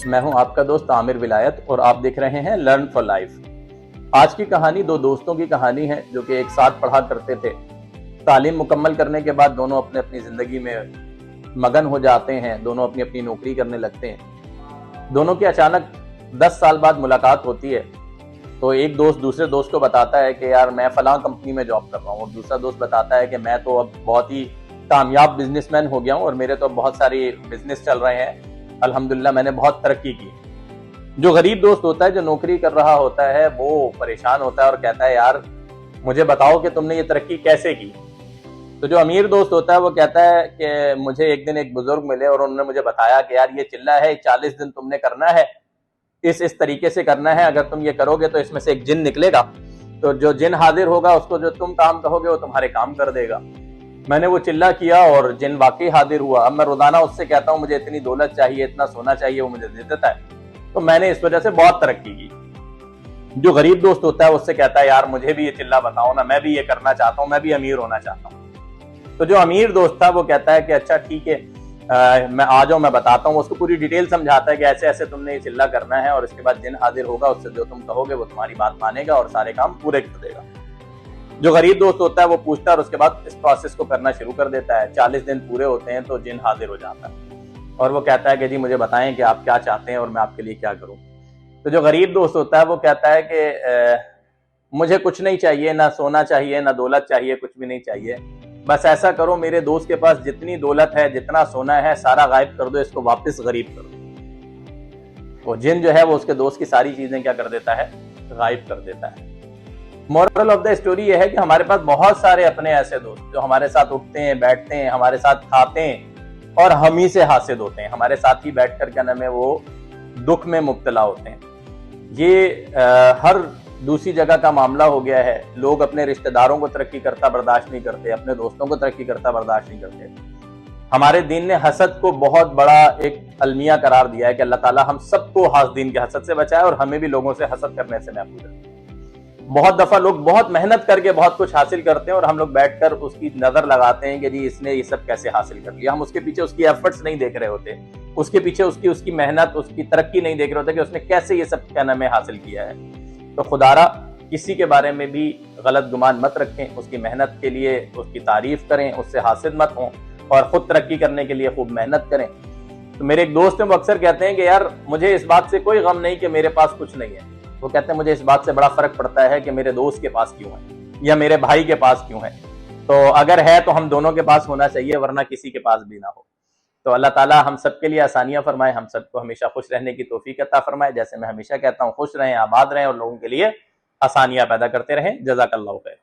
मैं हूं आपका दोस्त आमिर विलायत और आप देख रहे हैं लर्न फॉर लाइफ। आज की कहानी दो दोस्तों की कहानी है जो कि एक साथ पढ़ा करते थे। तालीम मुकम्मल करने के बाद दोनों अपने अपनी जिंदगी में मगन हो जाते हैं, दोनों अपनी अपनी नौकरी करने लगते हैं। दोनों की अचानक 10 साल बाद मुलाकात होती है। तो एक दोस्त दूसरे दोस्त को बताता है कि यार मैं फलां कंपनी में जॉब कर रहा हूँ, और दूसरा दोस्त बताता है कि मैं तो अब बहुत ही कामयाब बिजनेसमैन हो गया हूँ और मेरे तो अब बहुत सारी बिजनेस चल रहे हैं, अल्हम्दुलिल्लाह मैंने बहुत तरक्की की। जो गरीब दोस्त होता है, जो नौकरी कर रहा होता है, वो परेशान होता है और कहता है यार मुझे बताओ कि तुमने ये तरक्की कैसे की। तो जो अमीर दोस्त होता है वो कहता है कि मुझे एक दिन एक बुजुर्ग मिले और उन्होंने मुझे बताया कि यार ये चिल्ला है 40 दिन तुमने करना है, इस तरीके से करना है, अगर तुम ये करोगे तो इसमें से एक जिन निकलेगा, तो जो जिन हाजिर होगा उसको जो तुम काम कहोगे वो तुम्हारे काम कर देगा। मैंने वो चिल्ला किया और जिन वाकई हाजिर हुआ। अब मैं रोजाना उससे कहता हूँ मुझे इतनी दौलत चाहिए, इतना सोना चाहिए, वो मुझे दे देता है। तो मैंने इस वजह से बहुत तरक्की की। जो गरीब दोस्त होता है उससे कहता है यार मुझे भी ये चिल्ला बताओ ना, मैं भी ये करना चाहता हूँ, मैं भी अमीर होना चाहता हूँ। तो जो अमीर दोस्त था वो कहता है कि अच्छा ठीक है, मैं आ जाऊं, मैं बताता हूँ। उसको पूरी डिटेल समझाता है कि ऐसे ऐसे तुमने ये चिल्ला करना है और इसके बाद जिन हाजिर होगा उससे जो तुम कहोगे वो तुम्हारी बात मानेगा और सारे काम पूरे कर देगा। जो गरीब दोस्त होता है वो पूछता है और उसके बाद इस प्रोसेस को करना शुरू कर देता है। 40 दिन पूरे होते हैं तो जिन हाजिर हो जाता है और वो कहता है कि जी मुझे बताएं कि आप क्या चाहते हैं और मैं आपके लिए क्या करूं। तो जो गरीब दोस्त होता है वो कहता है कि मुझे कुछ नहीं चाहिए, ना सोना चाहिए, ना दौलत चाहिए, कुछ भी नहीं चाहिए, बस ऐसा करो मेरे दोस्त के पास जितनी दौलत है, जितना सोना है, सारा गायब कर दो, इसको वापस गरीब कर दो। वो जिन जो है वो उसके दोस्त की सारी चीजें क्या कर देता है, गायब कर देता है। मोरल ऑफ द स्टोरी ये है कि हमारे पास बहुत सारे अपने ऐसे दोस्त जो हमारे साथ उठते हैं, बैठते हैं, हमारे साथ खाते हैं और हम ही से हासिल होते हैं, हमारे साथ ही बैठ कर क्या नाम है वो दुख में मुब्तला होते हैं। ये हर दूसरी जगह का मामला हो गया है। लोग अपने रिश्तेदारों को तरक्की करता बर्दाश्त नहीं करते, अपने दोस्तों को तरक्की करता बर्दाश्त नहीं करते। हमारे दीन ने हसद को बहुत बड़ा एक अलमिया करार दिया है कि अल्लाह ताला हम सबको दीन के हसद से बचाए और हमें भी लोगों से हसद करने से महफूज रखे। बहुत दफा लोग बहुत मेहनत करके बहुत कुछ हासिल करते हैं और हम लोग बैठकर उसकी नजर लगाते हैं कि जी इसने ये सब कैसे हासिल कर लिया। हम उसके पीछे उसकी एफर्ट्स नहीं देख रहे होते, उसके पीछे उसकी मेहनत, उसकी तरक्की नहीं देख रहे होते कि उसने कैसे ये सब क्या नाम है हासिल किया है। तो खुदारा किसी के बारे में भी गलत गुमान मत रखें, उसकी मेहनत के लिए उसकी तारीफ करें, उससे हासिल मत हों और खुद तरक्की करने के लिए खूब मेहनत करें। तो मेरे एक दोस्त हैं वो अक्सर कहते हैं कि यार मुझे इस बात से कोई गम नहीं कि मेरे पास कुछ नहीं है, वो कहते हैं मुझे इस बात से बड़ा फर्क पड़ता है कि मेरे दोस्त के पास क्यों है या मेरे भाई के पास क्यों है। तो अगर है तो हम दोनों के पास होना चाहिए, वरना किसी के पास भी ना हो। तो अल्लाह ताला हम सबके लिए आसानियां फरमाए, हम सबको हमेशा खुश रहने की तौफीक अता फरमाए। जैसे मैं हमेशा कहता हूँ खुश रहें, आबाद रहें और लोगों के लिए आसानियां पैदा करते रहें। जज़ाकल्लाहु खैर।